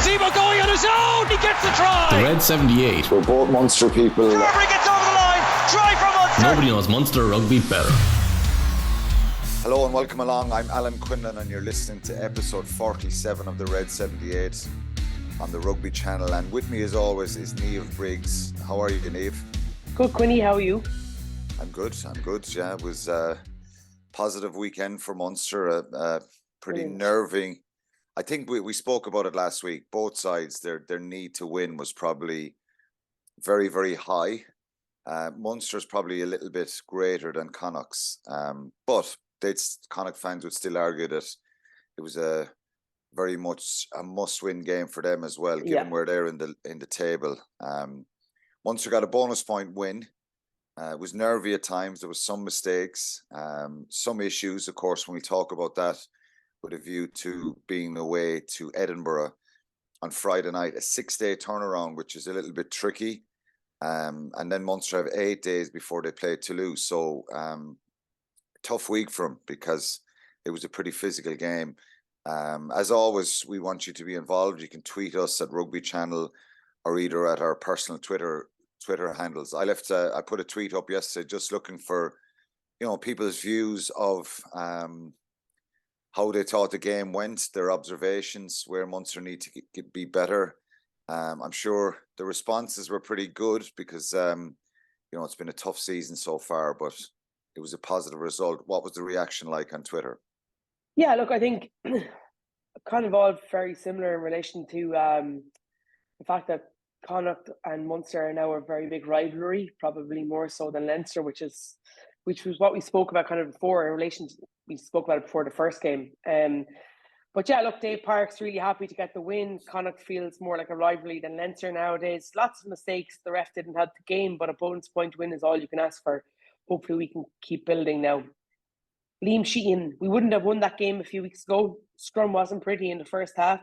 Tebow going on his own. He gets the try. The Red 78. We're both Munster people. Carberry gets over the line. Try from Munster. Nobody knows Munster rugby better. Hello and welcome along. I'm Alan Quinlan and you're listening to episode 47 of the Red 78 on the Rugby channel. And with me as always is Niamh Briggs. How are you, Niamh? Good, Quinny. How are you? I'm good. Yeah, it was a positive weekend for Munster. Pretty nerving. I think we spoke about it last week. Both sides, their need to win was probably very, very high. Munster's probably a little bit greater than Connacht's, but Connacht fans would still argue that it was a very much a must-win game for them as well, given where they're in the table. Munster got a bonus point win. It was nervy at times. There was some mistakes, some issues, of course, when we talk about that, with a view to being away to Edinburgh on Friday night, a 6-day turnaround, which is a little bit tricky. And then Munster have 8 days before they play Toulouse. So tough week for them because it was a pretty physical game. As always, we want you to be involved. You can tweet us at Rugby Channel or either at our personal Twitter handles. I put a tweet up yesterday just looking for, people's views of how they thought the game went, their observations, where Munster need to be better. I'm sure the responses were pretty good because, it's been a tough season so far, but it was a positive result. What was the reaction like on Twitter? Yeah, look, I think kind of all very similar in relation to the fact that Connacht and Munster are now a very big rivalry, probably more so than Leinster, which was what we spoke about kind of before in relation to, we spoke about it before the first game. But yeah, look, Dave Park's really happy to get the win. Connacht feels more like a rivalry than Leinster nowadays. Lots of mistakes. The ref didn't have the game, but a bonus point win is all you can ask for. Hopefully we can keep building now. Liam Sheehan, we wouldn't have won that game a few weeks ago. Scrum wasn't pretty in the first half,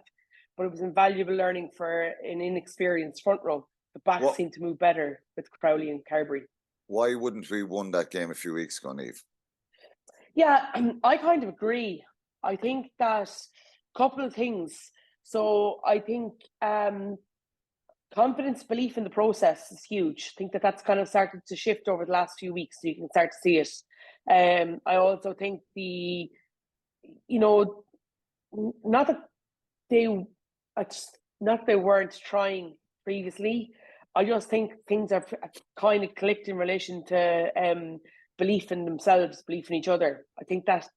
but it was invaluable learning for an inexperienced front row. The backs seemed to move better with Crowley and Carberry. Why wouldn't we won that game a few weeks ago, Niamh? Yeah, I kind of agree. I think that a couple of things. So I think confidence, belief in the process is huge. I think that's kind of started to shift over the last few weeks, so you can start to see it. I also think not that they weren't trying previously. I just think things are kind of clicked in relation to belief in themselves, belief in each other. I think that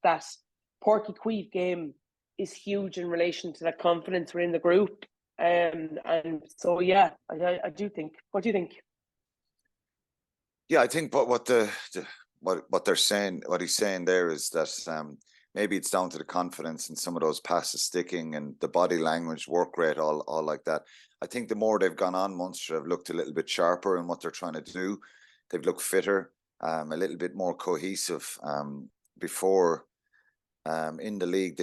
Porky Queeve game is huge in relation to that confidence within the group. And so, yeah, I do think. What do you think? Yeah, I think what they're saying, what he's saying there is that maybe it's down to the confidence and some of those passes sticking and the body language, work rate, all like that. I think the more they've gone on, Munster have looked a little bit sharper in what they're trying to do. They've looked fitter, a little bit more cohesive. Before in the league,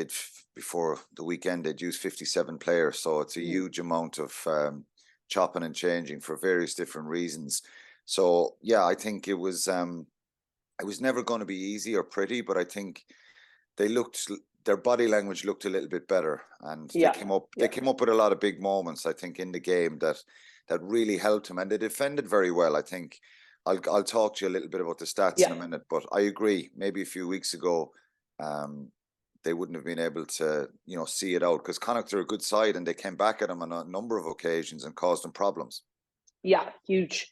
before the weekend, they'd use 57 players. So it's a huge amount of chopping and changing for various different reasons. So, yeah, I think it was never going to be easy or pretty, but I think their body language looked a little bit better, and they came up with a lot of big moments, I think, in the game that really helped them, and they defended very well. I think I'll talk to you a little bit about the stats in a minute, but I agree. Maybe a few weeks ago, they wouldn't have been able to, see it out, because Connacht are a good side and they came back at them on a number of occasions and caused them problems. Yeah, huge.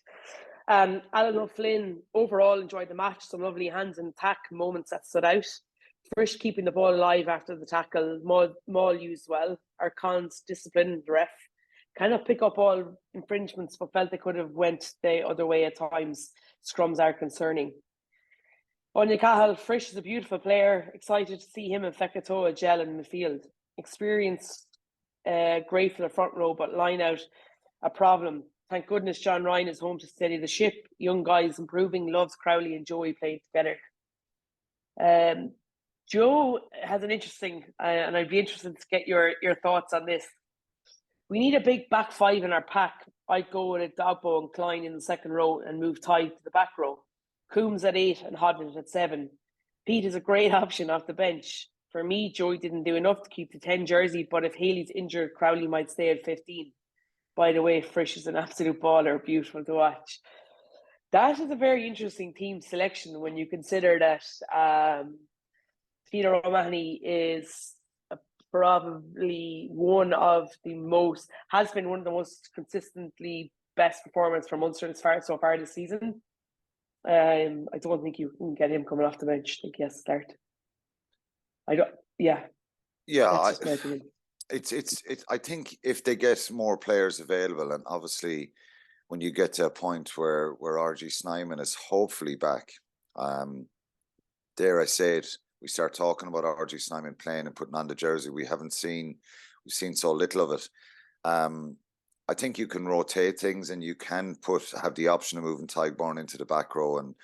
Alan O'Flynn overall enjoyed the match. Some lovely hands and attack moments that stood out. Frisch keeping the ball alive after the tackle. Maul used well. Our cons disciplined the ref. Kind of pick up all infringements, but felt they could have went the other way at times. Scrums are concerning. Anya Cahill, Frisch is a beautiful player. Excited to see him and Fekatoa gel in the field. Experienced, great for the front row, but line out a problem. Thank goodness John Ryan is home to steady the ship. Young guys improving, loves Crowley and Joey playing together. Joe has an interesting, and I'd be interested to get your thoughts on this. We need a big back five in our pack. I'd go with Dogbo and Klein in the second row and move Tide to the back row. Coombs at 8 and Hodnett at 7. Pete is a great option off the bench. for me, Joey didn't do enough to keep the 10 jersey, but if Haley's injured, Crowley might stay at 15. By the way, Frisch is an absolute baller, beautiful to watch. That is a very interesting team selection when you consider that Peter O'Mahony is probably has been one of the most consistently best performers for Munster so far this season. I don't think you can get him coming off the bench. I think he has to start. Yeah, that's just my opinion. It's I think if they get more players available, and obviously when you get to a point where RG Snyman is hopefully back, dare I say it, we start talking about RG Snyman playing and putting on the jersey. We've seen so little of it. I think you can rotate things, and you can have the option of moving Tadhg into the back row and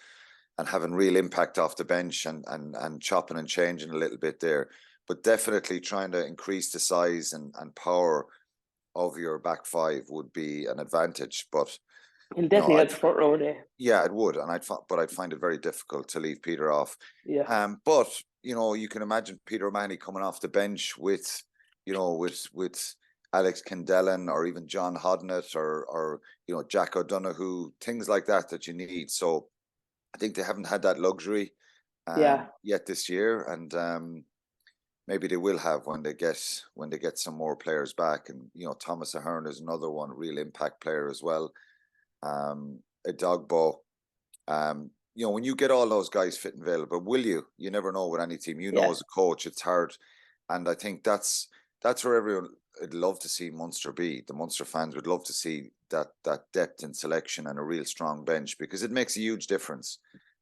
having real impact off the bench and chopping and changing a little bit there. But definitely trying to increase the size and power of your back five would be an advantage. But it'll definitely help the front row there. Yeah, it would, and I'd find it very difficult to leave Peter off. Yeah. But you can imagine Peter O'Mahony coming off the bench with Alex Kendellen or even John Hodnett or Jack O'Donoghue, things like that you need. So I think they haven't had that luxury yet this year, and maybe they will have when they get some more players back. And Thomas Ahern is another one, real impact player as well. Edogbo. When you get all those guys fit and available, will you? You never know with any team. As a coach, it's hard, and I think that's where everyone would love to see Munster be. The Munster fans would love to see that depth in selection and a real strong bench, because it makes a huge difference.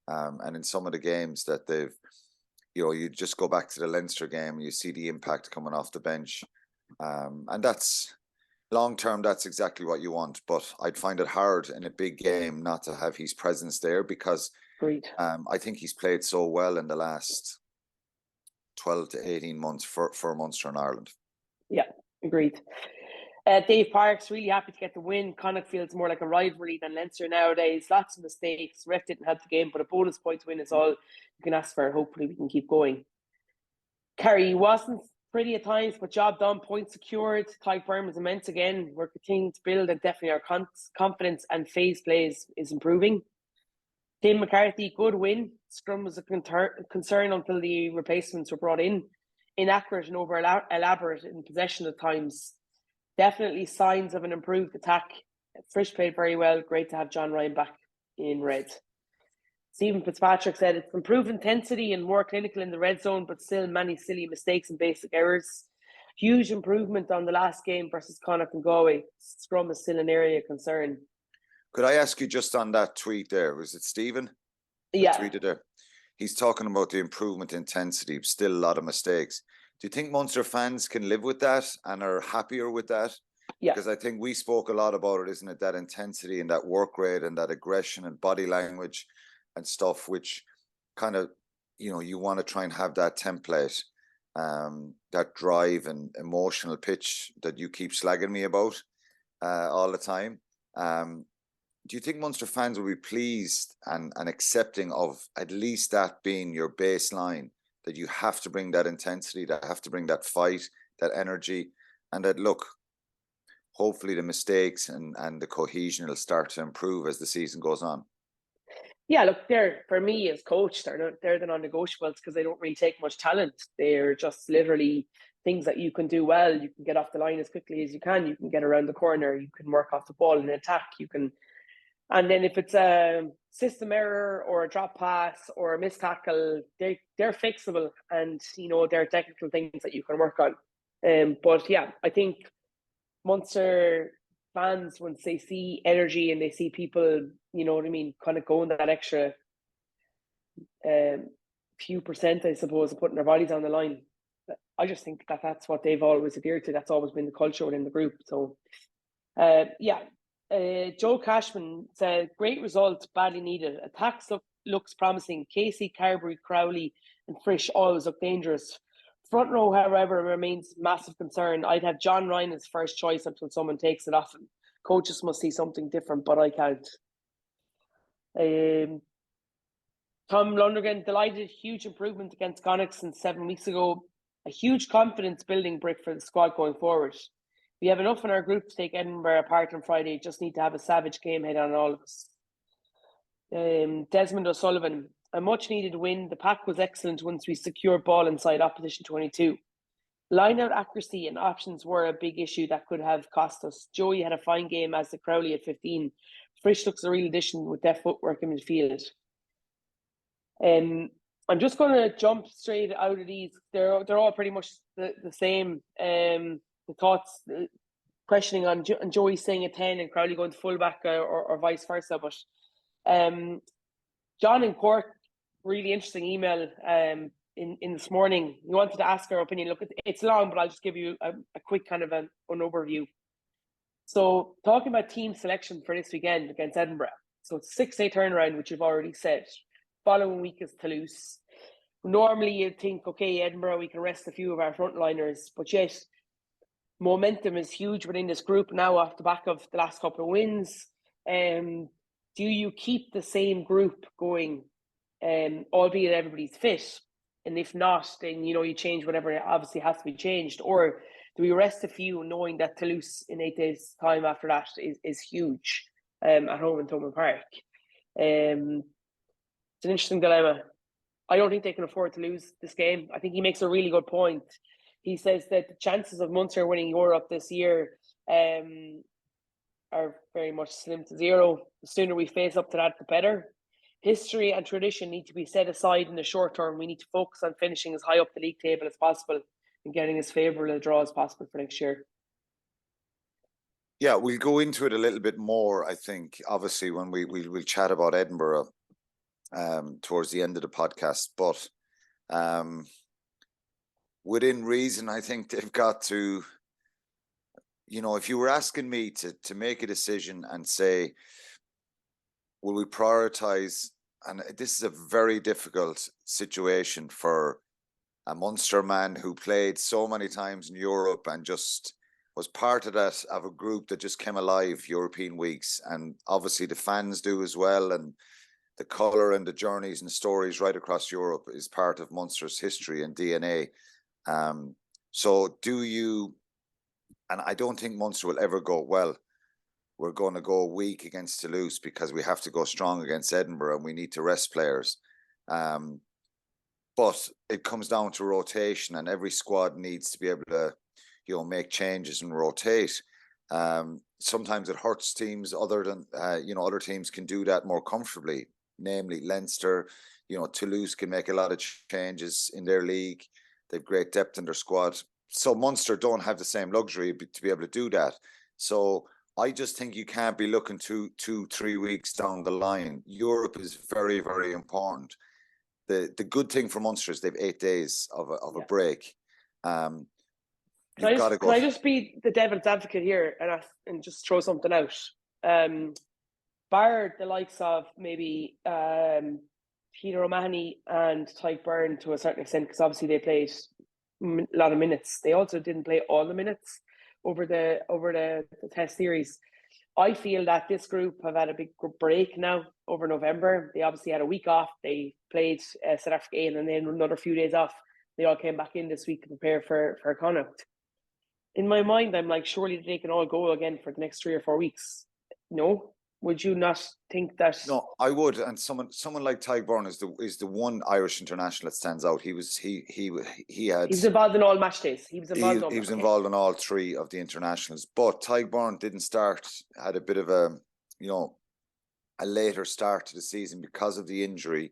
And in some of the games that they've, you just go back to the Leinster game and you see the impact coming off the bench, and that's long term. That's exactly what you want. But I'd find it hard in a big game not to have his presence there, because I think he's played so well in the last 12 to 18 months for Munster and Ireland. Yeah, agreed. Dave Parks, really happy to get the win. Connacht feels more like a rivalry than Leinster nowadays. Lots of mistakes. Ref didn't help the game, but a bonus point win is all you can ask for. Hopefully we can keep going. Kerry wasn't pretty at times, but job done, points secured. Tadhg Beirne was immense again. We're continuing to build, and definitely our confidence and phase plays is improving. Tim McCarthy, good win. Scrum was a concern until the replacements were brought in. Inaccurate and over elaborate in possession at times. Definitely signs of an improved attack. Frisch played very well. Great to have John Ryan back in red. Stephen Fitzpatrick said it's improved intensity and more clinical in the red zone, but still many silly mistakes and basic errors. Huge improvement on the last game versus Connacht and Galway. Scrum is still an area of concern. Could I ask you just on that tweet there? Was it Stephen? Yeah. Tweeted there. He's talking about the improvement intensity, still a lot of mistakes. Do you think Munster fans can live with that and are happier with that? Yeah. Because I think we spoke a lot about it, isn't it? That intensity and that work rate and that aggression and body language and stuff, which kind of, you want to try and have that template, that drive and emotional pitch that you keep slagging me about all the time. Do you think Munster fans will be pleased and accepting of at least that being your baseline, that you have to bring that intensity, that have to bring that fight, that energy, and that, look, hopefully the mistakes and the cohesion will start to improve as the season goes on? Yeah, look, for me as coach, they're the non-negotiables, because they don't really take much talent. They're just literally things that you can do well. You can get off the line as quickly as you can. You can get around the corner. You can work off the ball in attack. And then if it's a system error or a drop pass or a missed tackle, they're fixable, and they're technical things that you can work on. But yeah, I think Munster fans, once they see energy and they see people, kind of going that extra few percent, I suppose, of putting their bodies on the line, I just think that that's what they've always adhered to. That's always been the culture within the group. So, Joe Cashman said, great result, badly needed. Attack looks promising. Casey, Carberry, Crowley and Frisch always look dangerous. Front row, however, remains massive concern. I'd have John Ryan as first choice until someone takes it off him. Coaches must see something different, but I can't. Tom Lundergan, delighted, huge improvement against Connacht since 7 weeks ago. a huge confidence building brick for the squad going forward. We have enough in our group to take Edinburgh apart on Friday. Just need to have a savage game head on all of us. Desmond O'Sullivan, a much needed win. The pack was excellent once we secured ball inside opposition 22. Line out accuracy and options were a big issue that could have cost us. Joey had a fine game as the Crowley at 15. Frisch looks a real addition with their footwork in midfield. I'm just going to jump straight out of these. They're all pretty much the same. The thoughts, questioning on Joey staying at 10 and Crowley going to fullback or vice versa. But John in Cork, really interesting email in this morning. He wanted to ask our opinion. Look, it's long, but I'll just give you a quick kind of an overview. So talking about team selection for this weekend against Edinburgh. So it's 6-day turnaround, which you've already said. Following week is Toulouse. Normally you'd think, okay, Edinburgh, we can rest a few of our frontliners, but yet momentum is huge within this group now off the back of the last couple of wins. Do you keep the same group going, albeit everybody's fit? And if not, then, you change whatever obviously has to be changed. Or do we rest a few knowing that Toulouse in 8 days' time after that is huge at home in Thomond Park? It's an interesting dilemma. I don't think they can afford to lose this game. I think he makes a really good point. He says that the chances of Munster winning Europe this year are very much slim to zero. The sooner we face up to that, the better. History and tradition need to be set aside in the short term. We need to focus on finishing as high up the league table as possible and getting as favourable a draw as possible for next year. Yeah, we'll go into it a little bit more, I think, obviously, when we'll chat about Edinburgh towards the end of the podcast. But within reason, I think they've got to, if you were asking me to make a decision and say, will we prioritise, and this is a very difficult situation for a Munster man who played so many times in Europe and just was part of a group that just came alive European weeks. And obviously the fans do as well. And the colour and the journeys and the stories right across Europe is part of Munster's history and DNA. So do you, and I don't think Munster will ever go, well, we're going to go weak against Toulouse because we have to go strong against Edinburgh and we need to rest players. But it comes down to rotation, and every squad needs to be able to, make changes and rotate. Sometimes it hurts teams other teams can do that more comfortably, namely Leinster. Toulouse can make a lot of changes in their league. They've great depth in their squad. So Munster don't have the same luxury to be able to do that. So I just think you can't be looking 2-3 weeks down the line. Europe is very, very important. The good thing for Munster is they've 8 days of a break. Can I just be the devil's advocate here and just throw something out? Bar the likes of maybe Peter O'Mahony and Tyke Byrne to a certain extent, because obviously they played a lot of minutes. They also didn't play all the minutes over the test series. I feel that this group have had a big break now over November. They obviously had a week off. They played South Africa and then another few days off. They all came back in this week to prepare for Connacht. In my mind, I'm like, surely they can all go again for the next 3 or 4 weeks. No? Would you not think that? No, I would. And someone like Tyke Byrne is the one Irish international that stands out. He was involved in all match days. He was involved in all 3 of the internationals. But Tyke Byrne didn't start, had a bit of a later start to the season because of injury,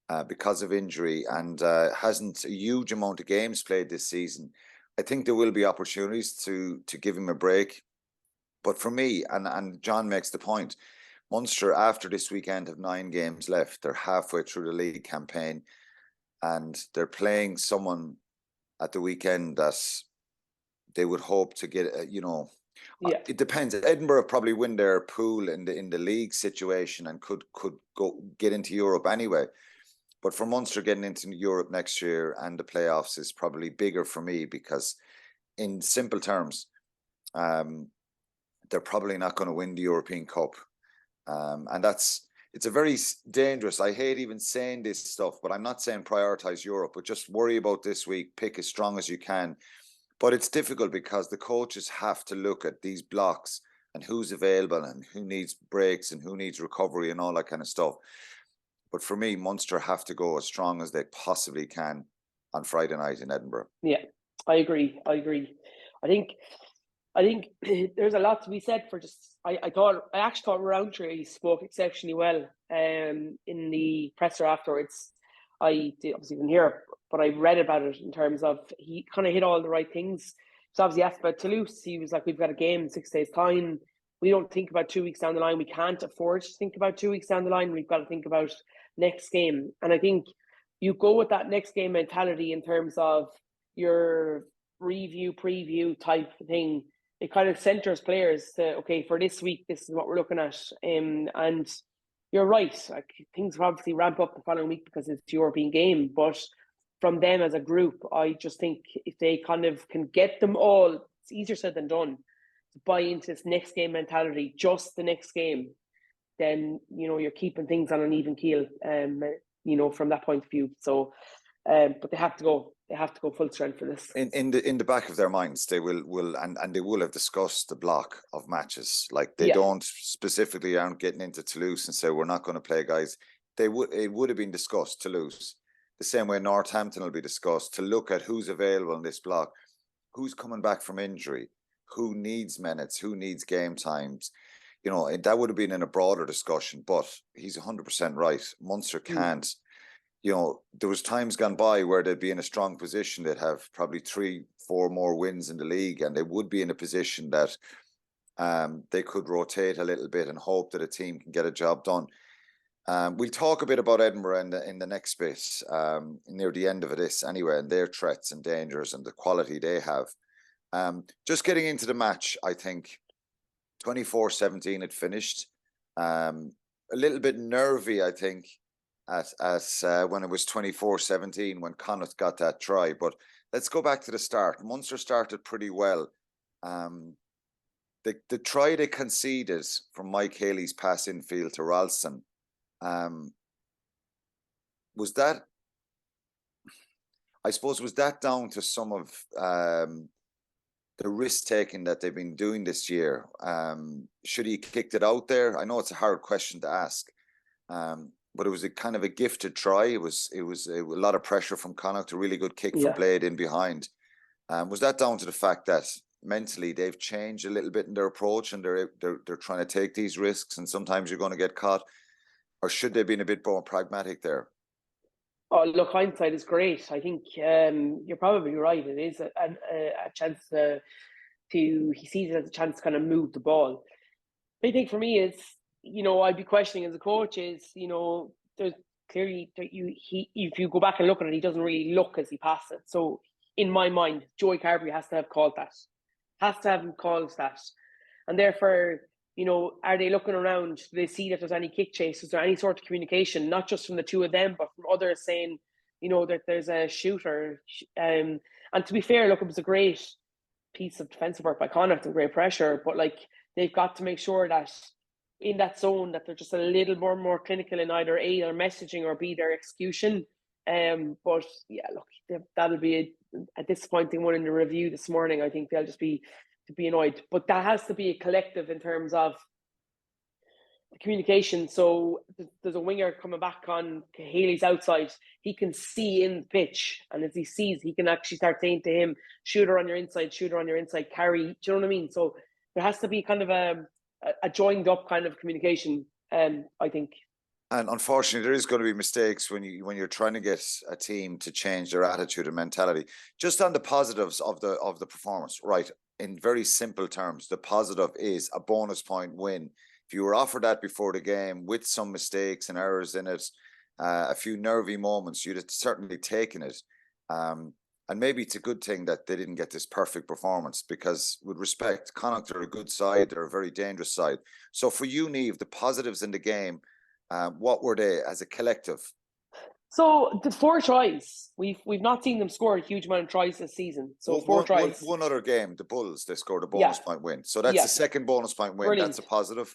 and hasn't a huge amount of games played this season. I think there will be opportunities to give him a break. But for me, and John makes the point, Munster after this weekend have 9 games left. They're halfway through the league campaign, and they're playing someone at the weekend that they would hope to get. It depends. Edinburgh probably win their pool in the league situation and could go get into Europe anyway. But for Munster, getting into Europe next year and the playoffs is probably bigger for me, because in simple terms, they're probably not going to win the European Cup. And that's it's a very dangerous. I hate even saying this stuff, but I'm not saying prioritize Europe, but just worry about this week. Pick as strong as you can. But it's difficult because the coaches have to look at these blocks and who's available and who needs breaks and who needs recovery and all that kind of stuff. But for me, Munster have to go as strong as they possibly can on Friday night in Edinburgh. Yeah, I agree. I think there's a lot to be said for just. I actually thought Roundtree spoke exceptionally well in the presser afterwards. I obviously didn't hear it, but I read about it in terms of he kind of hit all the right things. So obviously asked about Toulouse. He was like, we've got a game in 6 days' time. We don't think about 2 weeks down the line. We can't afford to think about 2 weeks down the line. We've got to think about next game. And I think you go with that next game mentality in terms of your review, preview type thing. It kind of centers players to, okay, for this week, this is what we're looking at. And you're right. Like, things will obviously ramp up the following week because it's the European game. But from them as a group, I just think if they kind of can get them all, it's easier said than done, to buy into this next game mentality, just the next game, then, you're keeping things on an even keel, from that point of view. So, but they have to go full strength for this. In the back of their minds, they will and they will have discussed the block of matches. Like they don't specifically aren't getting into Toulouse and say we're not going to play guys. It would have been discussed Toulouse. The same way Northampton will be discussed to look at who's available in this block, who's coming back from injury, who needs minutes, who needs game times. That would have been in a broader discussion, but he's 100% right. Munster can't. There was times gone by where they'd be in a strong position. They'd have probably 3-4 more wins in the league, and they would be in a position that they could rotate a little bit and hope that a team can get a job done. We'll talk a bit about Edinburgh in the next bit, near the end of this anyway, and their threats and dangers and the quality they have. Just getting into the match, I think 24-17 had finished. A little bit nervy, I think, as when it was 24-17 when Connacht got that try. But let's go back to the start. Munster started pretty well. The try they conceded from Mike Haley's pass infield to Ralston, was that down to some of the risk taking that they've been doing this year? Should he have kicked it out there? I know it's a hard question to ask, but it was a kind of a gifted try. It was a lot of pressure from Connacht, a really good kick from Blade in behind. Was that down to the fact that mentally they've changed a little bit in their approach and they're trying to take these risks and sometimes you're going to get caught? Or should they have been a bit more pragmatic there? Oh, look, hindsight is great. I think you're probably right. It is a chance to he sees it as a chance to kind of move the ball. I think for me is, I'd be questioning as a coach is, there's clearly if you go back and look at it, he doesn't really look as he passes it. So in my mind, Joey Carberry has to have called that, and therefore, are they looking around? Do they see that there's any kick chase? Is there any sort of communication, not just from the two of them, but from others saying, that there's a shooter? And to be fair, look, it was a great piece of defensive work by Connacht and great pressure, but they've got to make sure that in that zone that they're just a little more clinical in either A, their messaging, or B, their execution. But yeah, look, that'll be a disappointing one in the review this morning. I think they'll just be annoyed, but that has to be a collective in terms of the communication. So there's a winger coming back on Haley's outside. He can see in the pitch, and as he sees, he can actually start saying to him, shooter on your inside, carry. Do you know what I mean? So there has to be kind of a joined up kind of communication, I think. And unfortunately, there is going to be mistakes when you're trying to get a team to change their attitude and mentality. Just on the positives of the performance, right? In very simple terms, the positive is a bonus point win. If you were offered that before the game with some mistakes and errors in it, a few nervy moments, you'd have certainly taken it. And maybe it's a good thing that they didn't get this perfect performance because, with respect, Connacht are a good side. They're a very dangerous side. So for you, Niamh, the positives in the game, what were they as a collective? So the 4 tries, we've not seen them score a huge amount of tries this season. So 4 tries. One other game, the Bulls, they scored a bonus point win. So that's the second bonus point win. Brilliant. That's a positive.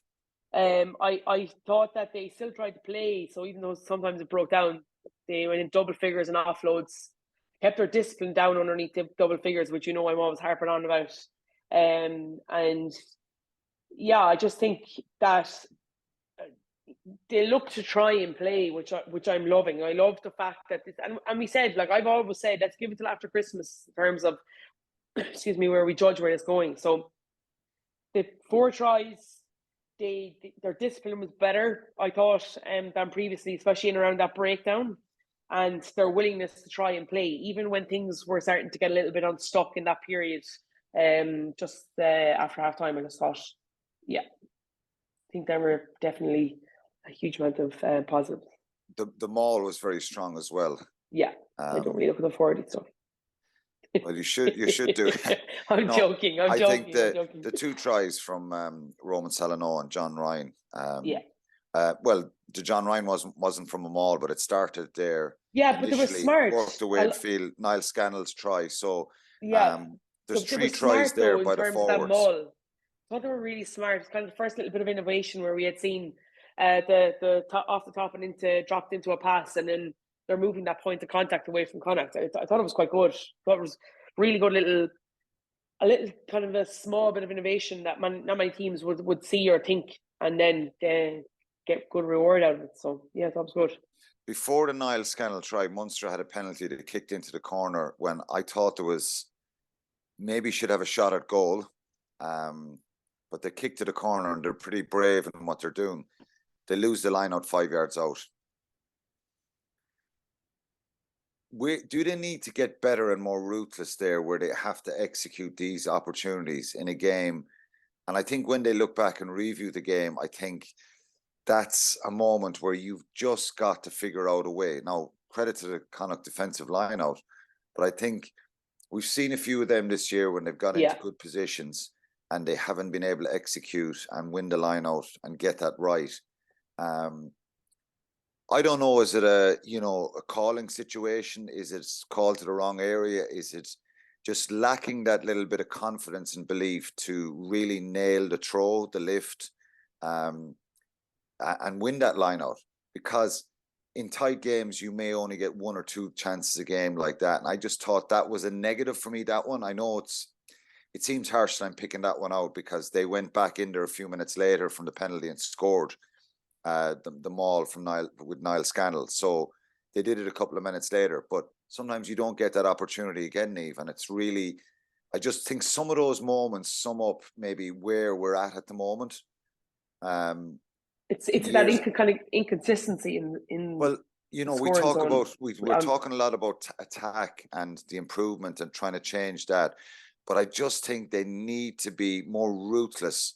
I thought that they still tried to play, so even though sometimes it broke down, they went in double figures and offloads, kept their discipline down underneath the double figures, which I'm always harping on about. And yeah, I just think that they look to try and play, which I'm loving. I love the fact that and we said, like I've always said, let's give it till after Christmas in terms of excuse me, where we judge where it's going. So the 4 tries, their discipline was better, I thought, than previously, especially in around that breakdown, and their willingness to try and play, even when things were starting to get a little bit unstuck in that period. Just after half time, I just thought, yeah, I think there were definitely a huge amount of positives. The maul was very strong as well. Yeah, I don't really look at the 40 stuff. Well, you should do it. I'm joking. I think the 2 tries from Roman Salano and John Ryan. Well, the John Ryan wasn't from a maul, but it started there. Yeah, but they were smart. Worked away at field. Niall Scannell's try. So yeah, there's 3 tries there by the forwards. I thought they were really smart. It's kind of the first little bit of innovation where we had seen the top, off the top and dropped into a pass, and then they're moving that point of contact away from Connacht. I thought it was quite good. I thought it was really good, a little kind of a small bit of innovation that not many teams would see or think, and then get good reward out of it. So yeah, I thought it was good. Before the Niall Scannell try, Munster had a penalty that kicked into the corner when I thought there was maybe should have a shot at goal, but they kicked to the corner and they're pretty brave in what they're doing. They lose the line out 5 yards out. Do they need to get better and more ruthless there, where they have to execute these opportunities in a game? And I think when they look back and review the game, I think that's a moment where you've just got to figure out a way. Now, credit to the Connacht defensive line out, but I think we've seen a few of them this year when they've got into good positions and they haven't been able to execute and win the line out and get that right. I don't know, is it a calling situation? Is it called to the wrong area? Is it just lacking that little bit of confidence and belief to really nail the throw, the lift, and win that line out? Because in tight games, you may only get 1 or 2 chances a game like that. And I just thought that was a negative for me, that one. I know it seems harsh that I'm picking that one out because they went back in there a few minutes later from the penalty and scored the maul from Niall Scannell. So they did it a couple of minutes later. But sometimes you don't get that opportunity again, Niamh. And it's really, I just think some of those moments sum up maybe where we're at the moment. It's that kind of inconsistency in well, we talk about we're talking a lot about attack and the improvement and trying to change that, but I just think they need to be more ruthless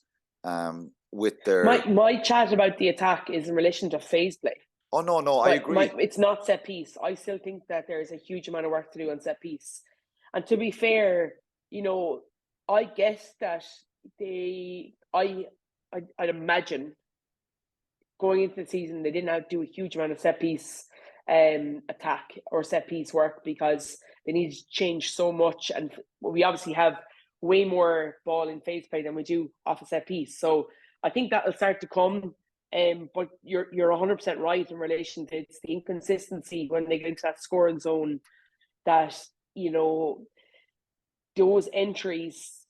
with their. My chat about the attack is in relation to phase play. Oh no, I agree. It's not set piece. I still think that there is a huge amount of work to do on set piece, and to be fair, I guess that I'd imagine, going into the season, they didn't have to do a huge amount of set piece attack or set piece work because they need to change so much. And we obviously have way more ball in phase play than we do off a set piece. So I think that will start to come. But you're 100% right in relation to it's the inconsistency when they get into that scoring zone that, those entries,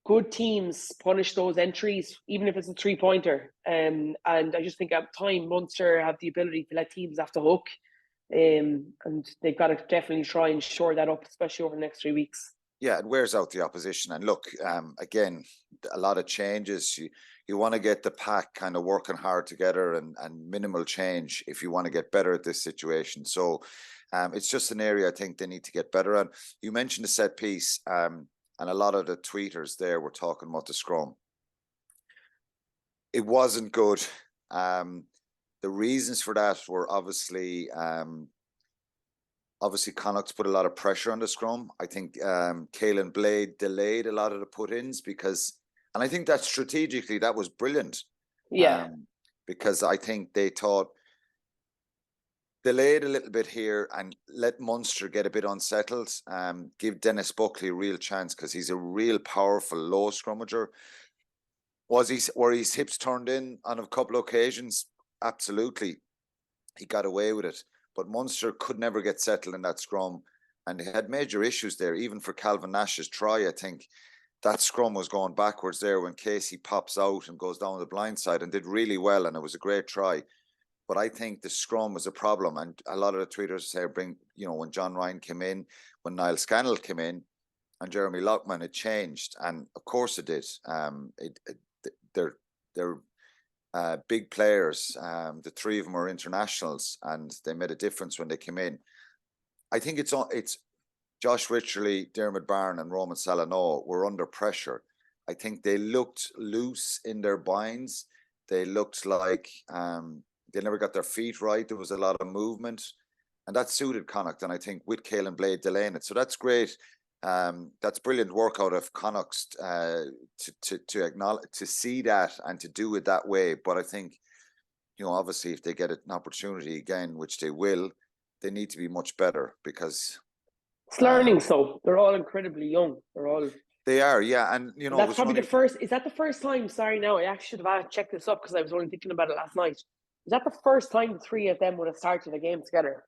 good teams punish those entries, even if it's a 3-pointer. And I just think at time Munster have the ability to let teams off the hook. And they've got to definitely try and shore that up, especially over the next 3 weeks. Yeah, it wears out the opposition. And look, again, a lot of changes. You want to get the pack kind of working hard together and minimal change if you want to get better at this situation. So it's just an area I think they need to get better at. You mentioned the set piece. And a lot of the tweeters there were talking about the scrum. It wasn't good. The reasons for that were obviously Connacht put a lot of pressure on the scrum. I think Quinlan Blade delayed a lot of the put-ins and I think that strategically that was brilliant. Yeah. Because I think they thought, delayed a little bit here and let Munster get a bit unsettled. Give Dennis Buckley a real chance because he's a real powerful low scrummager. Were his hips turned in on a couple of occasions? Absolutely. He got away with it. But Munster could never get settled in that scrum. And they had major issues there, even for Calvin Nash's try. I think that scrum was going backwards there when Casey pops out and goes down the blind side and did really well. And it was a great try. But I think the scrum was a problem. And a lot of the tweeters say, when John Ryan came in, when Niall Scannell came in, and Jeremy Lockman, it changed. And of course it did. They're big players. The three of them are internationals, and they made a difference when they came in. I think it's Josh Wycherley, Dermot Byrne, and Roman Salano were under pressure. I think they looked loose in their binds. They looked like they never got their feet right. There was a lot of movement, and that suited Connacht. And I think with Caelan Blade delaying it, so that's great. That's brilliant work out of Connacht to acknowledge, to see that and to do it that way. But I think, obviously, if they get an opportunity again, which they will, they need to be much better, because it's learning. So they're all incredibly young. They are, yeah. And that's probably the first. Is that the first time? Sorry, now I actually should have checked this up because I was only thinking about it last night. Is that the first time the three of them would have started a game together?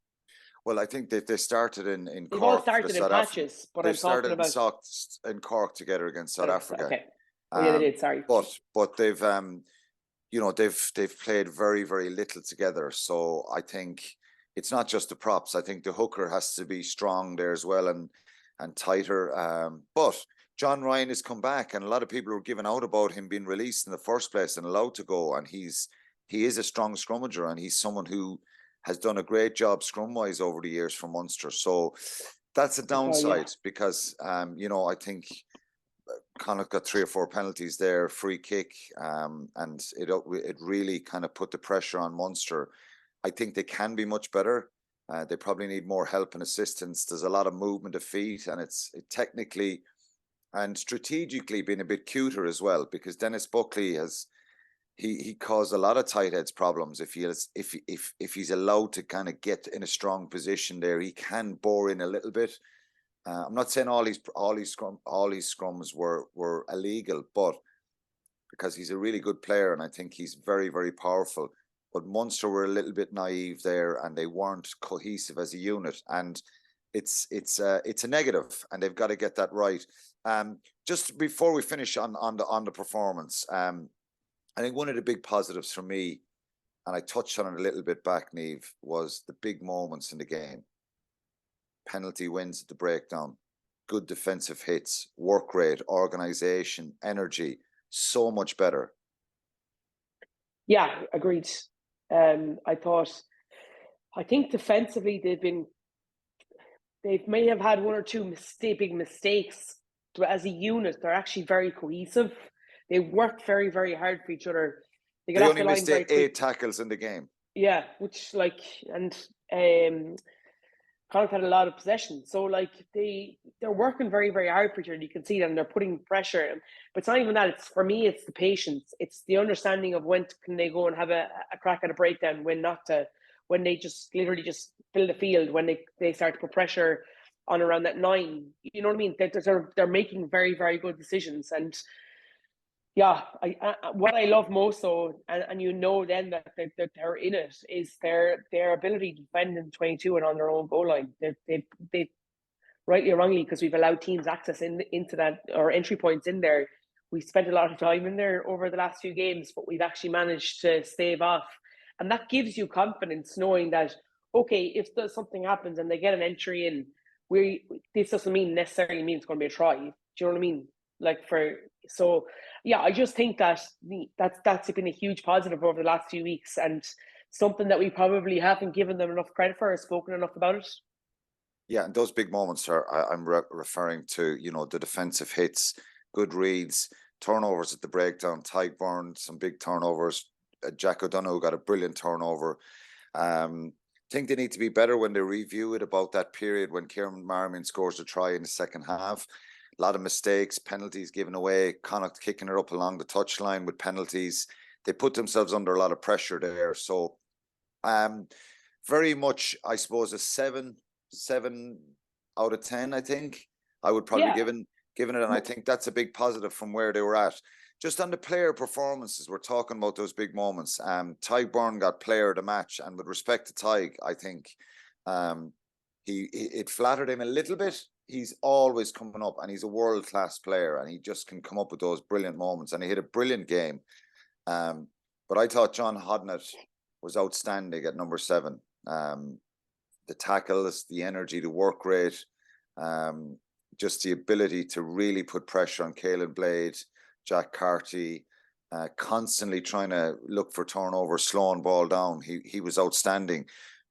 Well, I think that they started in Cork. They've all started in patches, but I'm talking about in Cork together against South Africa. Okay. Oh yeah, they did. Sorry. But they've they've played very, very little together. So I think it's not just the props. I think the hooker has to be strong there as well and tighter. But John Ryan has come back, and a lot of people were giving out about him being released in the first place and allowed to go. And he is a strong scrummager, and he's someone who has done a great job scrum-wise over the years for Munster. So that's a downside because, I think Connacht got 3 or 4 penalties there, free kick, and it really kind of put the pressure on Munster. I think they can be much better. They probably need more help and assistance. There's a lot of movement of feet, and it technically and strategically been a bit cuter as well, because Dennis Buckley has he caused a lot of tight heads problems. If he's allowed to kind of get in a strong position there, he can bore in a little bit. I'm not saying all his scrums were illegal, but because he's a really good player and I think he's very, very powerful. But Munster were a little bit naive there, and they weren't cohesive as a unit, and it's a negative, and they've got to get that right. Just before we finish on the performance, I think one of the big positives for me, and I touched on it a little bit back, Niamh, was the big moments in the game. Penalty wins at the breakdown, good defensive hits, work rate, organisation, energy, so much better. Yeah, agreed. I think defensively they may have had 1 or 2 big mistakes, but as a unit, they're actually very cohesive. They work very, very hard for each other. They only missed 8 tackles in the game. Yeah, which Connacht had a lot of possession. So they're working very, very hard for each other. You can see them, they're putting pressure. But it's not even that. For me, it's the patience. It's the understanding of when can they go and have a crack at a breakdown, when not to, when they just literally just fill the field, when they start to put pressure on around that 9. You know what I mean? They're making very, very good decisions. And yeah, what I love most, though, and then that they're in it, is their ability to defend in 22 and on their own goal line. They rightly or wrongly, because we've allowed teams access into that, or entry points in there. We spent a lot of time in there over the last few games, but we've actually managed to stave off, and that gives you confidence, knowing that okay, if something happens and they get an entry in, this doesn't necessarily mean it's going to be a try. Do you know what I mean? So yeah, I just think that's been a huge positive over the last few weeks, and something that we probably haven't given them enough credit for or spoken enough about it. Yeah, and those big moments I'm referring to, the defensive hits, good reads, turnovers at the breakdown. Tyburn, some big turnovers. Jack O'Donoghue got a brilliant turnover. I think they need to be better when they review it about that period when Kieran Marmion scores a try in the second half. A lot of mistakes, penalties given away, Connacht kicking it up along the touchline with penalties. They put themselves under a lot of pressure there. So very much, I suppose, a 7 out of 10, I think. I would probably given it, and I think that's a big positive from where they were at. just on the player performances, we're talking about those big moments. Tyg Byrne got player of the match, and with respect to Tyg, I think it flattered him a little bit. He's always coming up, and he's a world-class player, and he just can come up with those brilliant moments, and he hit a brilliant game. But I thought John Hodnett was outstanding at number 7. The tackles, the energy, the work rate, just the ability to really put pressure on Caelan Blade, Jack Carty, constantly trying to look for turnovers, slowing ball down. He was outstanding.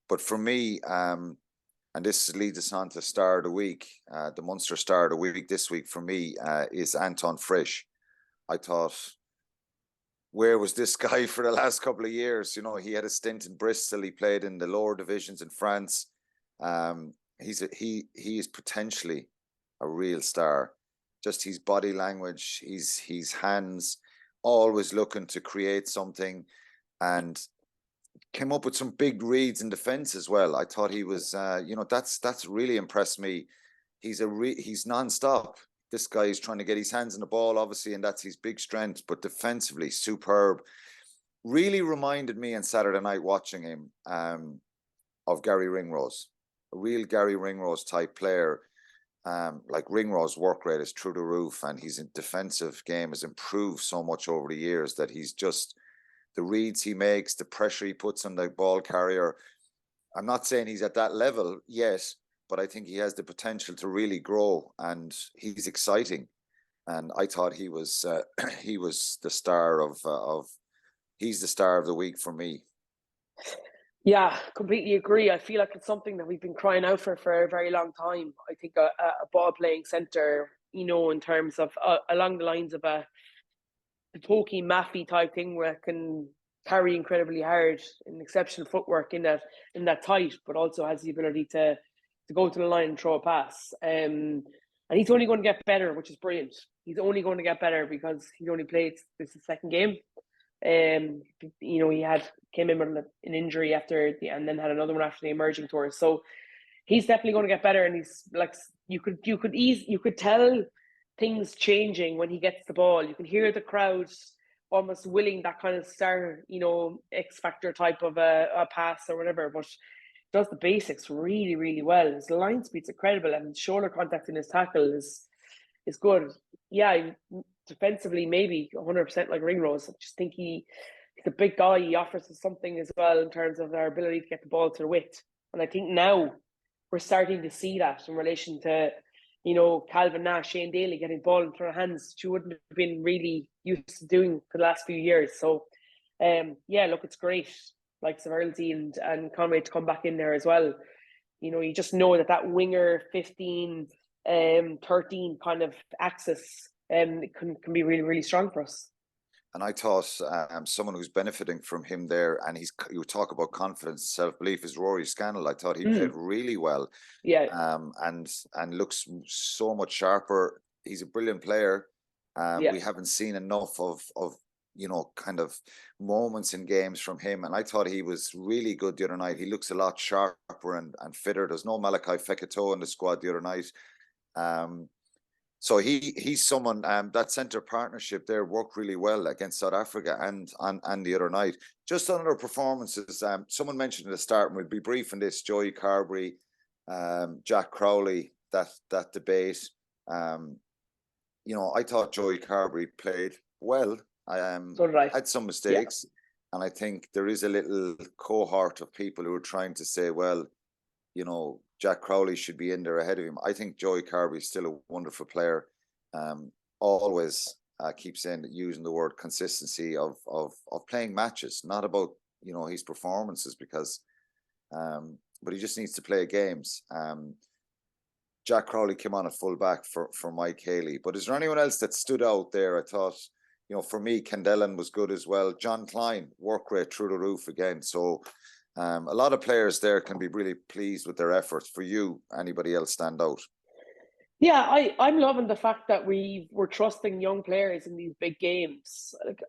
But for me, and this leads us on to Star of the Week, the Munster Star of the Week this week for me is Anton Frisch. I thought, where was this guy for the last couple of years? You know, he had a stint in Bristol. He played in the lower divisions in France. He is potentially a real star. Just his body language, his hands, always looking to create something, and came up with some big reads in defence as well. I thought he was, that's really impressed me. He's non-stop. This guy is trying to get his hands on the ball, obviously, and that's his big strength. But defensively, superb. Really reminded me on Saturday night watching him of Gary Ringrose, a real Gary Ringrose type player. Like Ringrose's work rate is through the roof, and his defensive game has improved so much over the years that he's just, the reads he makes, the pressure he puts on the ball carrier. I'm not saying he's at that level yet, but I think he has the potential to really grow, and he's exciting. And I thought he was the star he's the star of the week for me. Yeah, completely agree. I feel like it's something that we've been crying out for a very long time. I think a ball playing centre, in terms of along the lines of a pokey Maffey type thing where it can carry incredibly hard and exceptional footwork in that tight, but also has the ability to go to the line and throw a pass. And he's only going to get better, which is brilliant. He's only going to get better because he only played this the second game. He came in with an injury and then had another one after the emerging tour. So he's definitely going to get better, and he's like, you could tell things changing when he gets the ball. You can hear the crowd almost willing that kind of star, X factor type of a pass or whatever, but does the basics really, really well. His line speed's incredible, and shoulder contact in his tackle is good. Yeah, defensively, maybe 100% like Ringrose. I just think he's a big guy. He offers us something as well in terms of our ability to get the ball to the width. And I think now we're starting to see that in relation to, Calvin Nash, Shane Daly getting ball into their hands, which you wouldn't have been really used to doing for the last few years. So, look, it's great. Like Severalty and Conway to come back in there as well. You just know that winger 15, 13 kind of axis can be really, really strong for us. And I thought someone who's benefiting from him there, and you talk about confidence, self-belief, is Rory Scannell. I thought he played really well. Yeah. And looks so much sharper. He's a brilliant player. We haven't seen enough of kind of moments in games from him. And I thought he was really good the other night. He looks a lot sharper and fitter. There's no Malachi Fekito in the squad the other night. So he's someone, that centre partnership there worked really well against South Africa and the other night. Just on other performances, someone mentioned at the start, and we'll be brief on this, Joey Carberry, Jack Crowley, that debate. I thought Joey Carberry played well. Had some mistakes, and I think there is a little cohort of people who are trying to say, well, Jack Crowley should be in there ahead of him. I think Joey Carberry is still a wonderful player. Always keep using the word consistency of playing matches, not about his performances, because but he just needs to play games. Jack Crowley came on at full back for Mike Haley. But is there anyone else that stood out there? I thought, for me, Kendellan was good as well. John Klein, work rate through the roof again. So a lot of players there can be really pleased with their efforts. For you, anybody else stand out? Yeah, I'm loving the fact that we're trusting young players in these big games. Like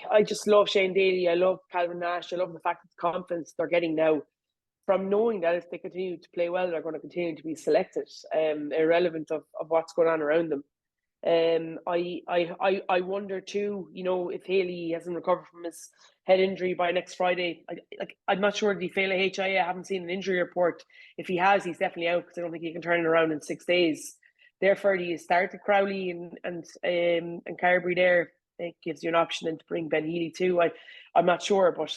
I just love Shane Daly. I love Calvin Nash. I love the fact that the confidence they're getting now from knowing that if they continue to play well, they're going to continue to be selected, irrelevant of what's going on around them. I wonder too, you know, if Haley hasn't recovered from his head injury by next Friday. I'm not sure, did he fail a HIA? I haven't seen an injury report. If he has, he's definitely out, because I don't think he can turn it around in 6 days. Therefore, do you start with Crowley and Carberry there? It gives you an option then to bring Ben Healy too. I'm not sure, but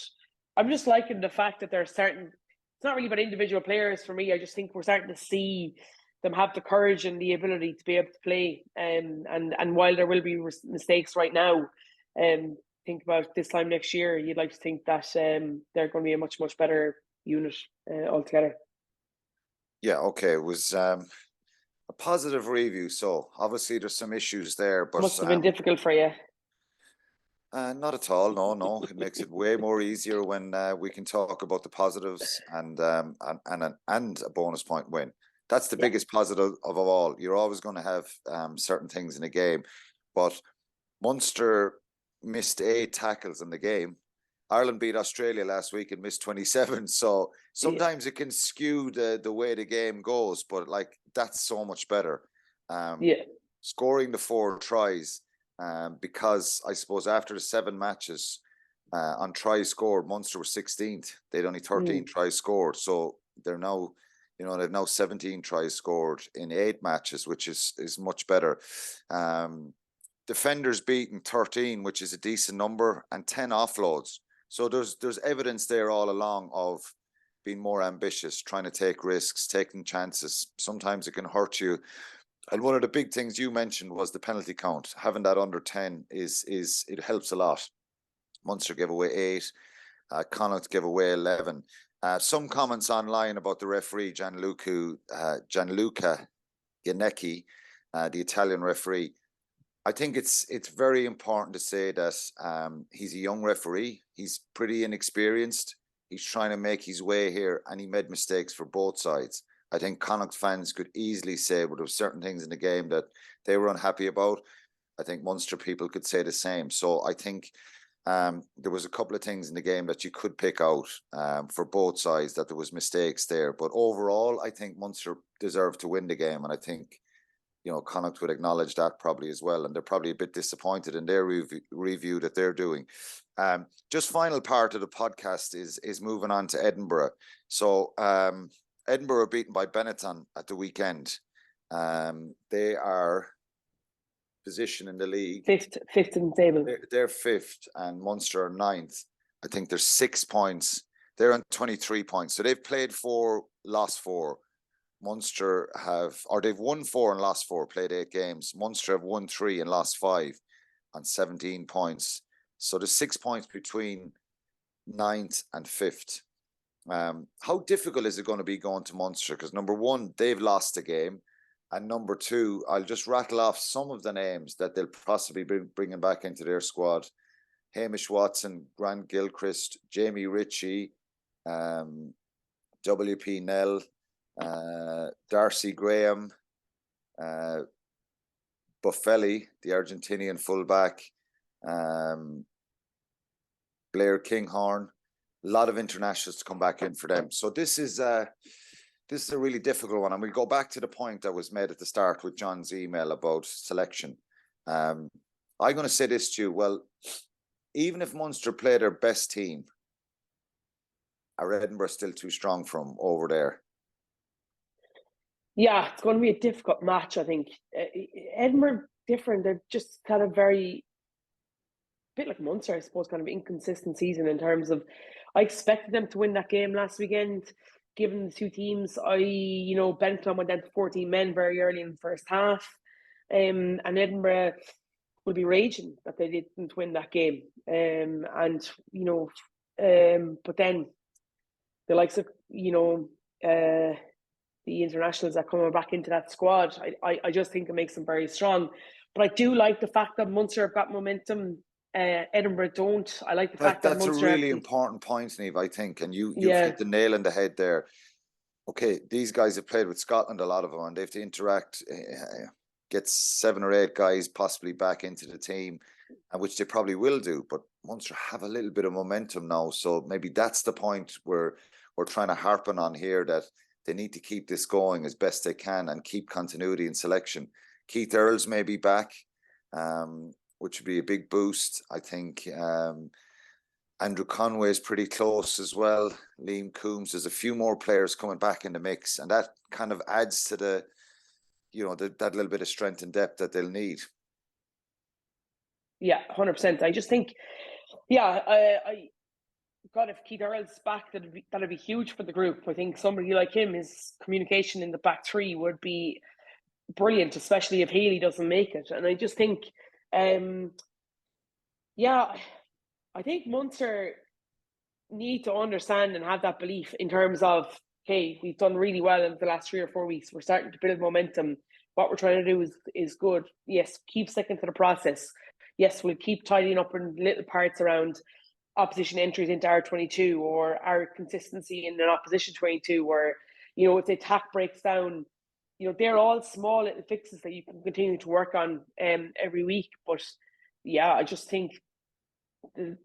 I'm just liking the fact that they're starting. It's not really about individual players for me. I just think we're starting to see them have the courage and the ability to be able to play. And while there will be mistakes right now, think about this time next year, you'd like to think that they're going to be a much, much better unit altogether. Yeah, okay. It was a positive review. So obviously there's some issues there, but must have been difficult for you. Not at all. No. It makes it way more easier when we can talk about the positives and a bonus point win. That's the biggest positive of all. You're always going to have certain things in a game, but Munster missed 8 tackles in the game. Ireland beat Australia last week and missed 27. So sometimes it can skew the way the game goes, but like that's so much better. Scoring the 4 tries, because I suppose after the 7 matches on tries scored, Munster were 16th. They'd only 13 tries scored. So they're now, you know, they've now 17 tries scored in 8 matches, which is much better. Defenders beaten 13, which is a decent number, and 10 offloads. So there's evidence there all along of being more ambitious, trying to take risks, taking chances. Sometimes it can hurt you. And one of the big things you mentioned was the penalty count. Having that under 10 is it helps a lot. Munster gave away 8. Connacht gave away 11. Some comments online about the referee, Gianluca Gianecchi, the Italian referee. I think it's very important to say that he's a young referee. He's pretty inexperienced. He's trying to make his way here, and he made mistakes for both sides. I think Connacht fans could easily say, well, there were certain things in the game that they were unhappy about. I think Munster people could say the same. So I think there was a couple of things in the game that you could pick out for both sides, that there was mistakes there. But overall, I think Munster deserved to win the game. And I think, you know, Connacht would acknowledge that probably as well. And they're probably a bit disappointed in their review that they're doing. Just final part of the podcast is moving on to Edinburgh. So Edinburgh are beaten by Benetton at the weekend. They are position in the league. Fifth in the table. They're 5th and Munster are 9th. I think there's 6 points. They're on 23 points. So they've played 4, lost 4. Munster they've won 4 and lost 4, played 8 games. Munster have won 3 and lost 5 on 17 points. So there's 6 points between 9th and 5th. How difficult is it going to be going to Munster? Because number 1, they've lost a game. And number 2, I'll just rattle off some of the names that they'll possibly be bringing back into their squad. Hamish Watson, Grant Gilchrist, Jamie Ritchie, W.P. Nell, Darcy Graham, Buffelli, the Argentinian fullback, Blair Kinghorn. A lot of internationals to come back in for them. So this is a really difficult one. And we'll go back to the point that was made at the start with John's email about selection. I'm going to say this to you. Well, even if Munster play their best team, are Edinburgh still too strong for them over there? Yeah, it's going to be a difficult match, I think. Edinburgh different. They're just kind of a bit like Munster, I suppose, kind of inconsistent season in terms of, I expected them to win that game last weekend, given the 2 teams. Benetton went down to 14 men very early in the first half. And Edinburgh will be raging that they didn't win that game. But then the likes of, the internationals that come back into that squad, I just think it makes them very strong. But I do like the fact that Munster have got momentum. Edinburgh don't. I like the fact that that's Munster a really important point, Niamh, I think, and you've hit the nail on the head there. Okay, these guys have played with Scotland, a lot of them, and they have to interact, get 7 or 8 guys possibly back into the team, and which they probably will do. But Munster have a little bit of momentum now, so maybe that's the point where we're trying to harpen on here, that they need to keep this going as best they can and keep continuity in selection. Keith Earls may be back, which would be a big boost. I think Andrew Conway is pretty close as well. Liam Coombs, there's a few more players coming back in the mix, and that kind of adds to the, that little bit of strength and depth that they'll need. Yeah, 100%. I just think, God, if Keith Earls back, that'd be huge for the group. I think somebody like him, his communication in the back three would be brilliant, especially if Healy doesn't make it. And I just think, I think Munster need to understand and have that belief in terms of, hey, we've done really well in the last 3 or 4 weeks. We're starting to build momentum. What we're trying to do is good. Yes, keep sticking to the process. Yes, we'll keep tidying up in little parts around opposition entries into our 22 or our consistency in an opposition 22, or, if the attack breaks down, they're all small little fixes that you can continue to work on every week. But I just think the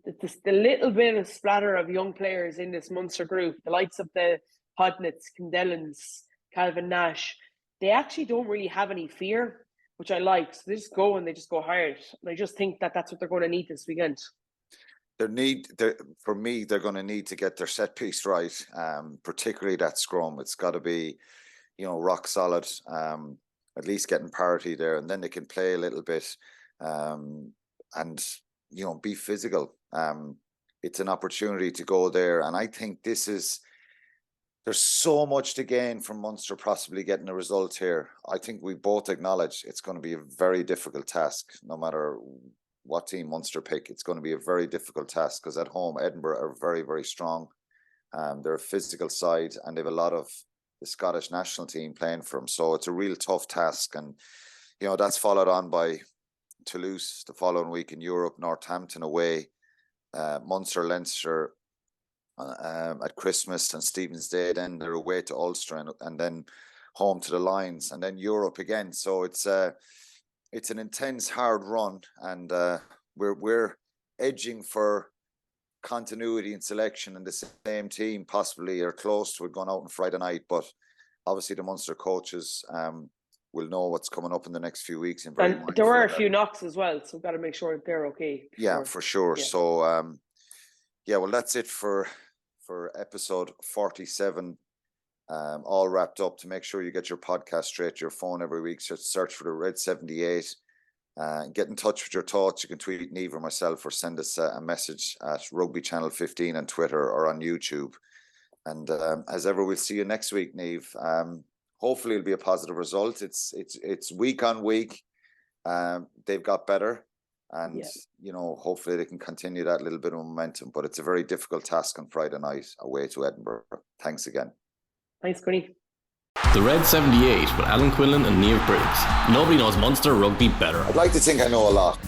little bit of splatter of young players in this Munster group, the likes of the Hodnitz, Kendellans, Calvin Nash, they actually don't really have any fear, which I like. So they just go and they just go hard. And I just think that that's what they're going to need this weekend. For me, they're going to need to get their set piece right, particularly that scrum. It's got to be, rock solid, at least getting parity there, and then they can play a little bit and, be physical. It's an opportunity to go there. And I think there's so much to gain from Munster possibly getting a result here. I think we both acknowledge it's going to be a very difficult task, no matter what team Munster pick. It's going to be a very difficult task because at home, Edinburgh are very, very strong. They're a physical side and they have a lot of the Scottish national team playing for them. So it's a real tough task. And, that's followed on by Toulouse the following week in Europe, Northampton away, Munster, Leinster at Christmas and Stephen's Day. Then they're away to Ulster and then home to the Lions and then Europe again. So it's an intense, hard run, and we're edging for continuity and selection in the same team, possibly, or close to it going out on Friday night. But obviously, the Munster coaches will know what's coming up in the next few weeks. And there were a few knocks as well, so we've got to make sure they're okay. For sure. Yeah. So, well, that's it for episode 47. All wrapped up. To make sure you get your podcast straight to your phone every week, so search for the Red 78. Get in touch with your thoughts. You can tweet Niamh or myself, or send us a message at Rugby Channel 15 on Twitter or on YouTube. And as ever, we'll see you next week, Niamh. Hopefully it'll be a positive result. It's week on week. They've got better, and hopefully they can continue that little bit of momentum. But it's a very difficult task on Friday night away to Edinburgh. Thanks again. Thanks, Connie. The Red 78 with Alan Quinlan and Niamh Briggs. Nobody knows Munster rugby better. I'd like to think I know a lot.